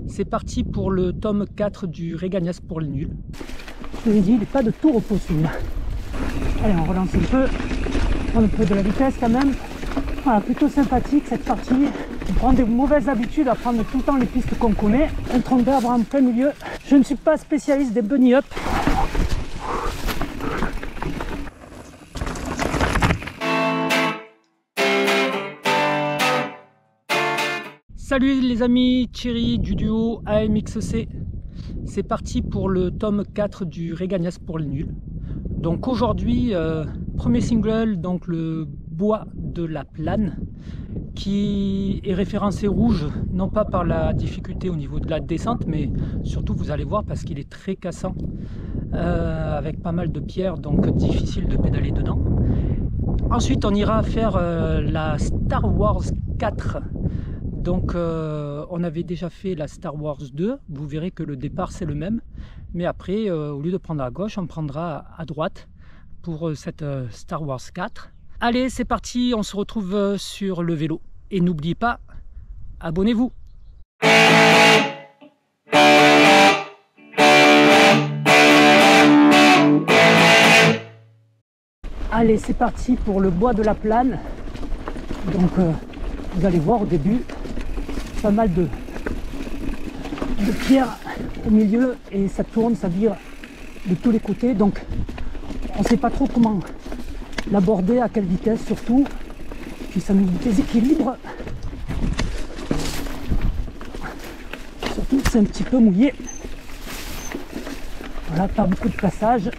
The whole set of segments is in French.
C'est parti pour le tome 4 du Réganias pour les nuls. Je vous l'ai dit, il n'est pas de tout repos celui-là. Allez, on relance un peu. On prend un peu de la vitesse quand même. Voilà, plutôt sympathique cette partie. On prend des mauvaises habitudes à prendre tout le temps les pistes qu'on connaît. Un tronc d'arbre en plein milieu. Je ne suis pas spécialiste des bunny up. Salut les amis, Thierry du duo AMXC. C'est parti pour le tome 4 du Réganias pour les nuls. Donc aujourd'hui, premier single, donc le bois de la plane, qui est référencé rouge, non pas par la difficulté au niveau de la descente, mais surtout vous allez voir parce qu'il est très cassant, avec pas mal de pierres, donc difficile de pédaler dedans. Ensuite on ira faire la Star Wars 4. Donc on avait déjà fait la Star Wars 2, vous verrez que le départ c'est le même, mais après au lieu de prendre à gauche, on prendra à droite pour cette Star Wars 4. Allez, c'est parti, on se retrouve sur le vélo. Et n'oubliez pas, abonnez-vous. Allez, c'est parti pour le bois de la plane. Donc vous allez voir au début, pas mal de pierres au milieu et ça tourne, ça vire de tous les côtés. Donc on ne sait pas trop comment l'aborder, à quelle vitesse surtout. Puis ça nous déséquilibre. Surtout c'est un petit peu mouillé. Voilà, pas beaucoup de passage.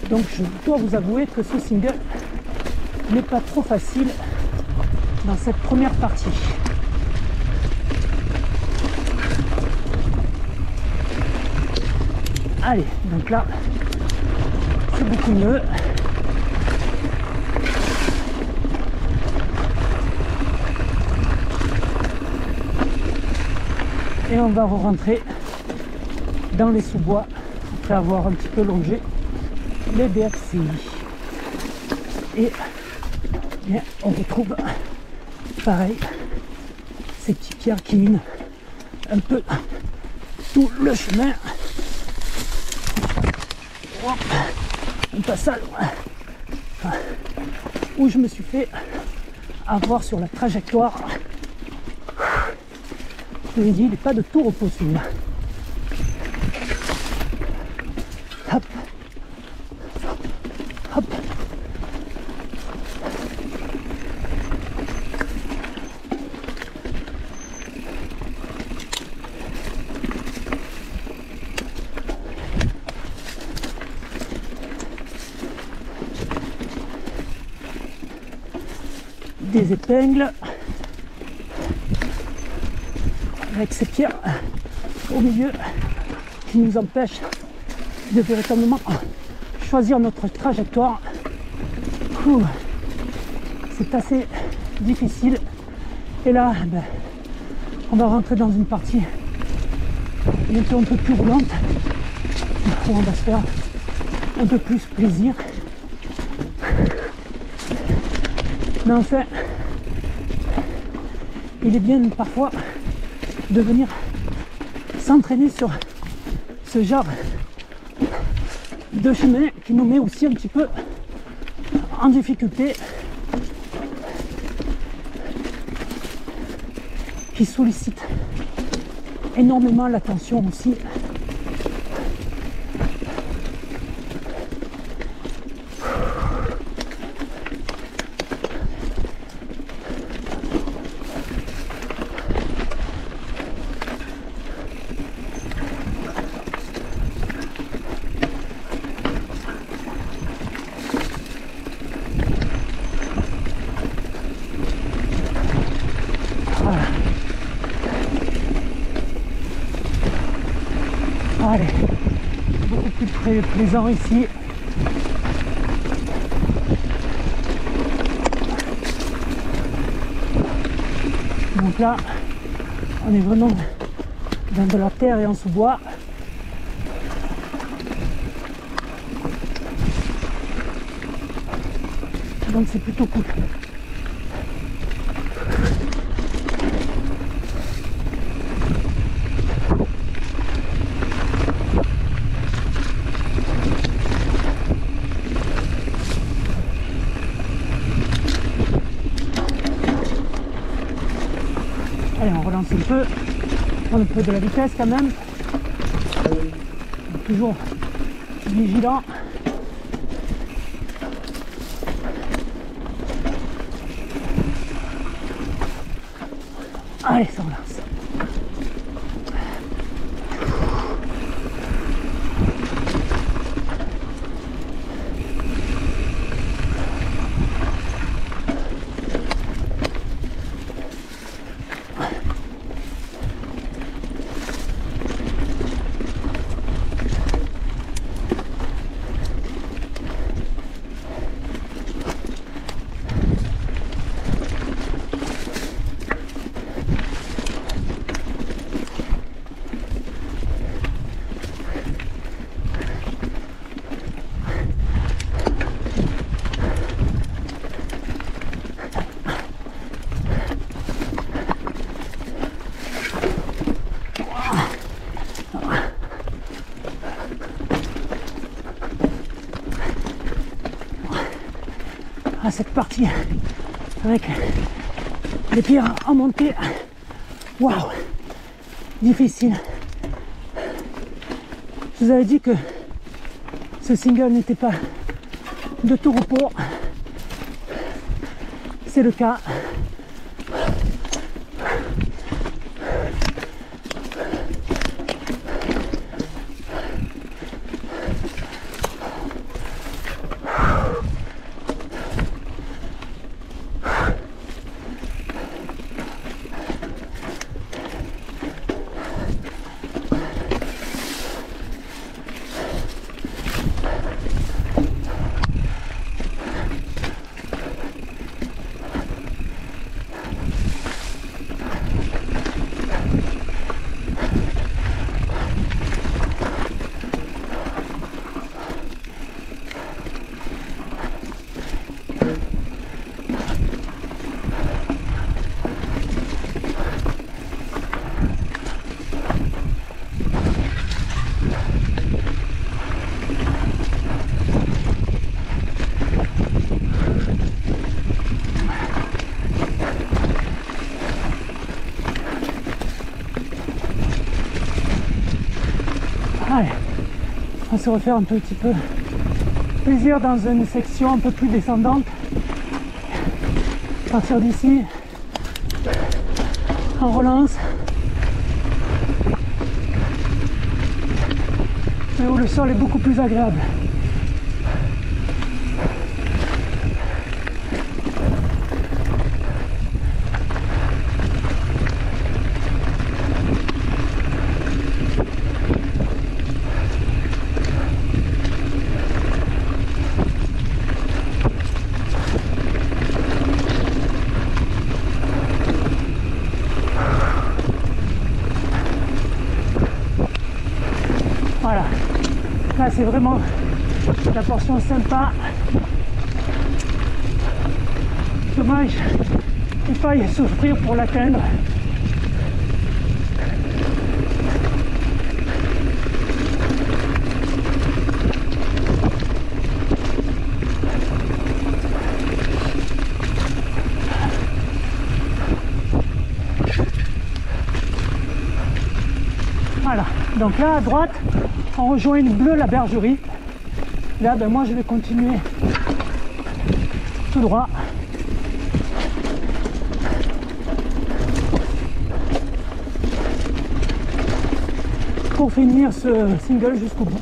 Donc je dois vous avouer que ce single n'est pas trop facile dans cette première partie. Allez, donc là, c'est beaucoup mieux. Et on va rentrer dans les sous-bois après avoir un petit peu longé les DFCI. Et bien, on retrouve pareil ces petites pierres qui minent un peu tout le chemin. Un passage où je me suis fait avoir sur la trajectoire. Je vous l'ai dit, il n'est pas de tout repos celui-là. Hop. Hop. Des épingles avec ces pierres au milieu qui nous empêchent de véritablement choisir notre trajectoire. C'est assez difficile et là ben, on va rentrer dans une partie bientôt un peu plus roulante où on va se faire un peu plus plaisir. Mais enfin, il est bien parfois de venir s'entraîner sur ce genre de chemin qui nous met aussi un petit peu en difficulté, qui sollicite énormément l'attention aussi. Allez, beaucoup plus plaisant ici. Donc là, on est vraiment dans de la terre et en sous-bois. donc c'est plutôt cool. Allez, on relance un peu, prendre un peu de la vitesse quand même, toujours vigilant. Allez, ça relance. À cette partie avec les pieds en montée, waouh, difficile. Je vous avais dit que ce single n'était pas de tout repos, c'est le cas. Allez, on va se refaire un petit peu plaisir dans une section un peu plus descendante. À partir d'ici, on relance. Mais où le sol est beaucoup plus agréable. Voilà, là c'est vraiment la portion sympa. Dommage qu'il faille souffrir pour l'atteindre. Voilà, donc là à droite, on rejoint une bleue, la bergerie. Là, ben moi je vais continuer tout droit. Pour finir ce single jusqu'au bout.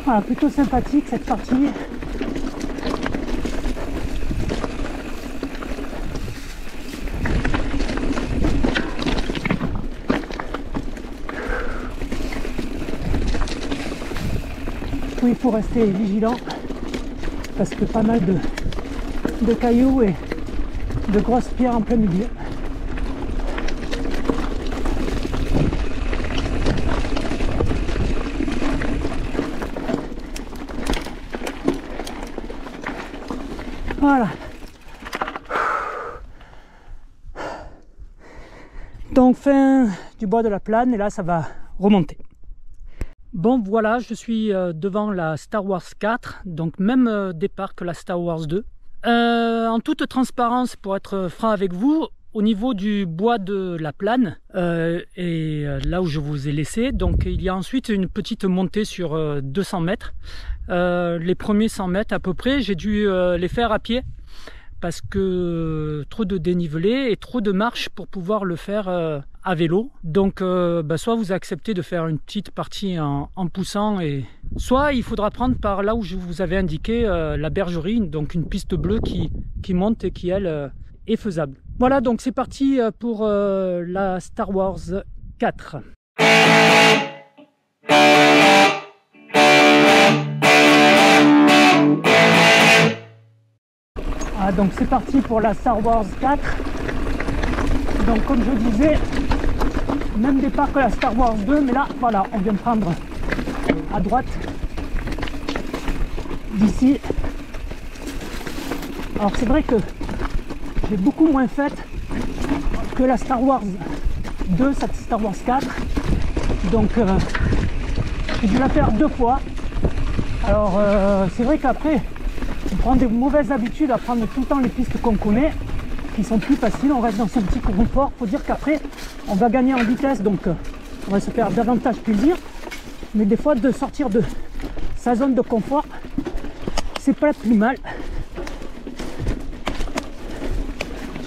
Voilà, plutôt sympathique cette partie. Où il faut rester vigilant parce que pas mal de cailloux et de grosses pierres en plein milieu. Voilà. Donc fin du bois de la Plane et là ça va remonter. Bon voilà, je suis devant la Star Wars 4, donc même départ que la Star Wars 2. En toute transparence, pour être franc avec vous, au niveau du bois de la Plane, là où je vous ai laissé, donc il y a ensuite une petite montée sur 200 mètres. Les premiers 100 mètres à peu près, j'ai dû les faire à pied parce que trop de dénivelé et trop de marche pour pouvoir le faire à vélo. Donc soit vous acceptez de faire une petite partie en poussant, et soit il faudra prendre par là où je vous avais indiqué la bergerie, donc une piste bleue qui monte et qui elle est faisable. Voilà, donc c'est parti pour la Star Wars 4. Ah, donc c'est parti pour la Star Wars 4. Donc comme je disais, même départ que la Star Wars 2, mais là voilà, on vient de prendre à droite d'ici. Alors c'est vrai que j'ai beaucoup moins fait que la Star Wars 2, cette Star Wars 4. Donc j'ai dû la faire 2 fois. Alors c'est vrai qu'après on prend des mauvaises habitudes à prendre tout le temps les pistes qu'on connaît, qui sont plus faciles, on reste dans son petit confort. Faut dire qu'après on va gagner en vitesse, donc on va se faire davantage plaisir, mais des fois de sortir de sa zone de confort, c'est pas plus mal.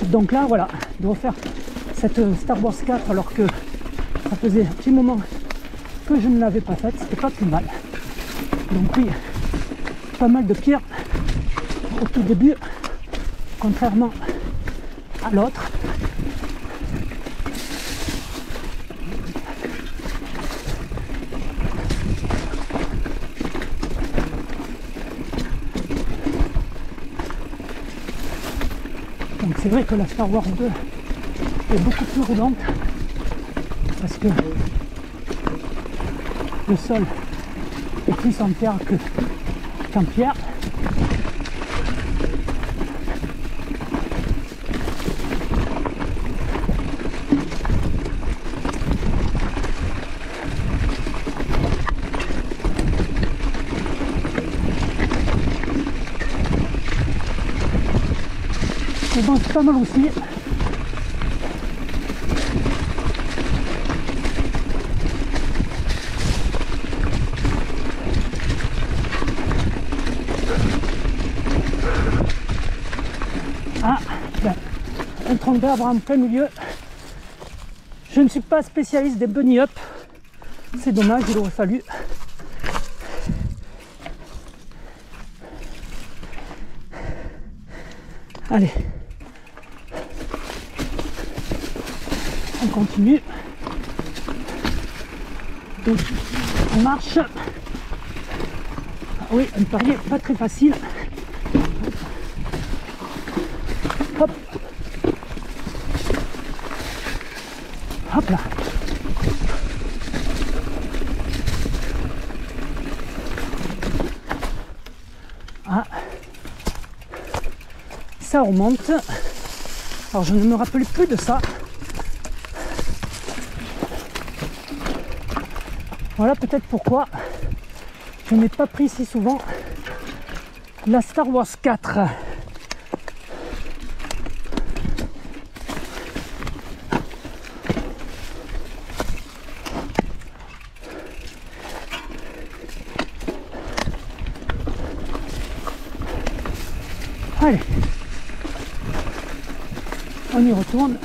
Donc là voilà, de refaire cette Star Wars 4 alors que ça faisait un petit moment que je ne l'avais pas faite, c'était pas plus mal. Donc oui, pas mal de pierres au tout début, contrairement à l'autre. Donc c'est vrai que la Star Wars 2 est beaucoup plus roulante parce que le sol est plus en terre qu'en pierre. Et bon, c'est pas mal aussi. Ah, ben, un tronc d'arbre en plein milieu. Je ne suis pas spécialiste des bunny up. C'est dommage, il aurait fallu. Allez. On continue. Donc, on marche. Ah oui, un palier pas très facile. Hop. Hop là. Ah. Ça remonte. Alors je ne me rappelais plus de ça. Voilà peut-être pourquoi je n'ai pas pris si souvent la Star Wars 4. Allez, on y retourne.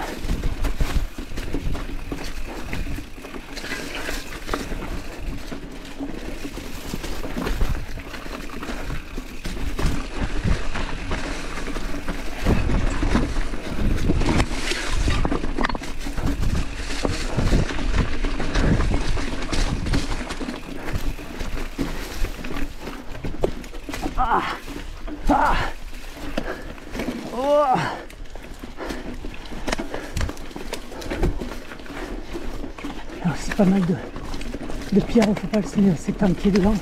Alors c'est pas mal de pierres, il ne faut pas que c'est tanké dedans.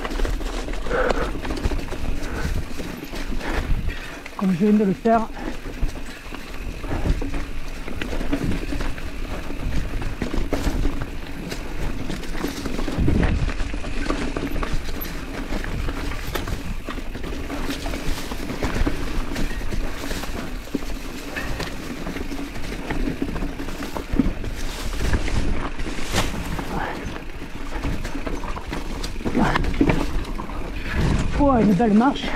Comme je viens de le faire. Oh, une belle marche.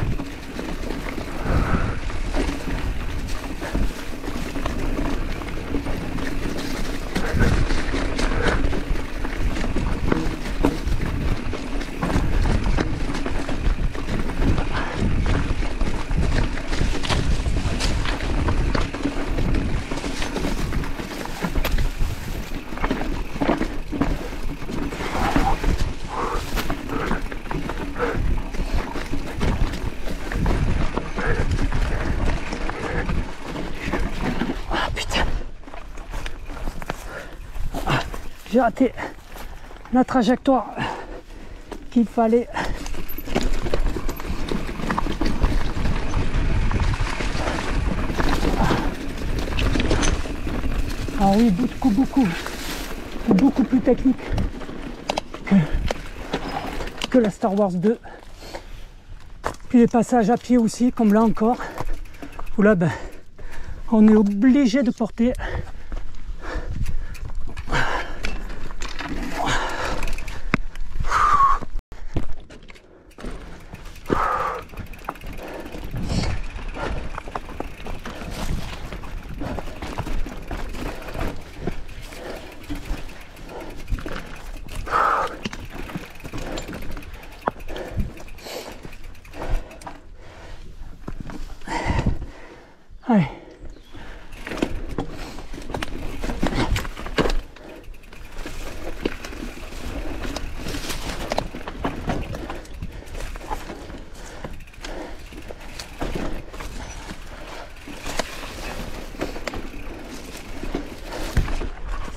J'ai raté la trajectoire qu'il fallait. Ah oui, beaucoup plus technique que la Star Wars 2. Puis les passages à pied aussi, comme là encore, où là ben, on est obligé de porter allez.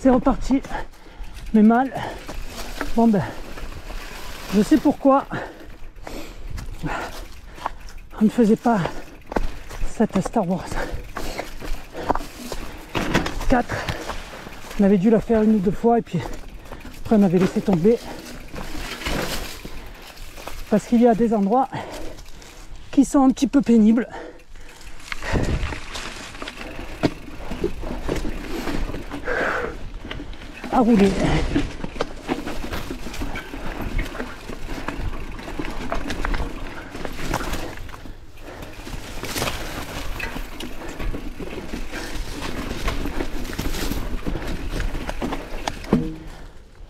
C'est reparti, mais mal. Bon ben, je sais pourquoi on ne faisait pas cette Star Wars 4. On avait dû la faire une ou deux fois et puis après on avait laissé tomber. Parce qu'il y a des endroits qui sont un petit peu pénibles. À rouler.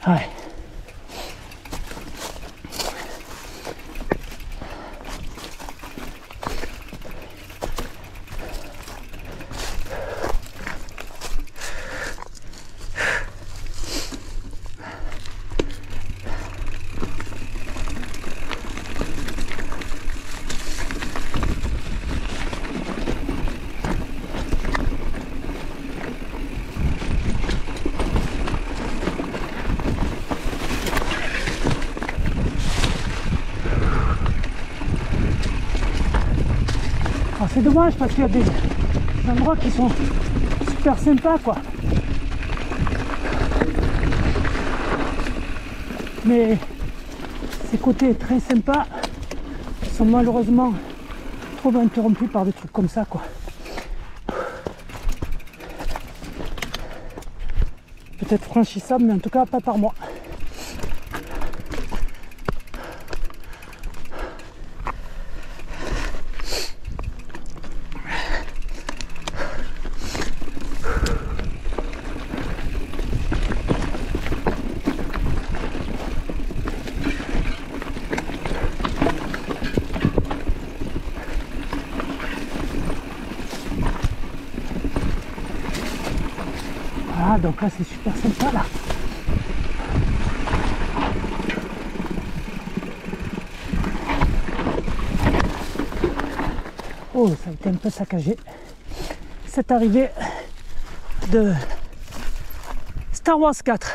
Ouais. C'est dommage parce qu'il y a des endroits qui sont super sympas quoi. Mais ces côtés très sympas sont malheureusement trop interrompus par des trucs comme ça quoi. Peut-être franchissable mais en tout cas pas par moi. Ah, donc là c'est super sympa là. Oh, ça a été un peu saccagé cette arrivée de Star Wars 4.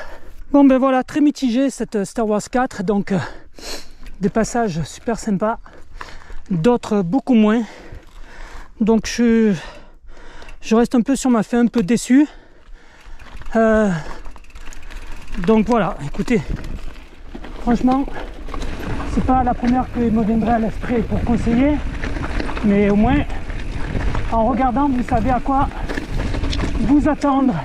Bon ben voilà, très mitigé cette Star Wars 4, donc des passages super sympas, d'autres beaucoup moins. Donc je reste un peu sur ma faim, un peu déçu. Donc voilà, écoutez, franchement, c'est pas la première qui me viendrait à l'esprit pour conseiller, mais au moins, en regardant, vous savez à quoi vous attendre.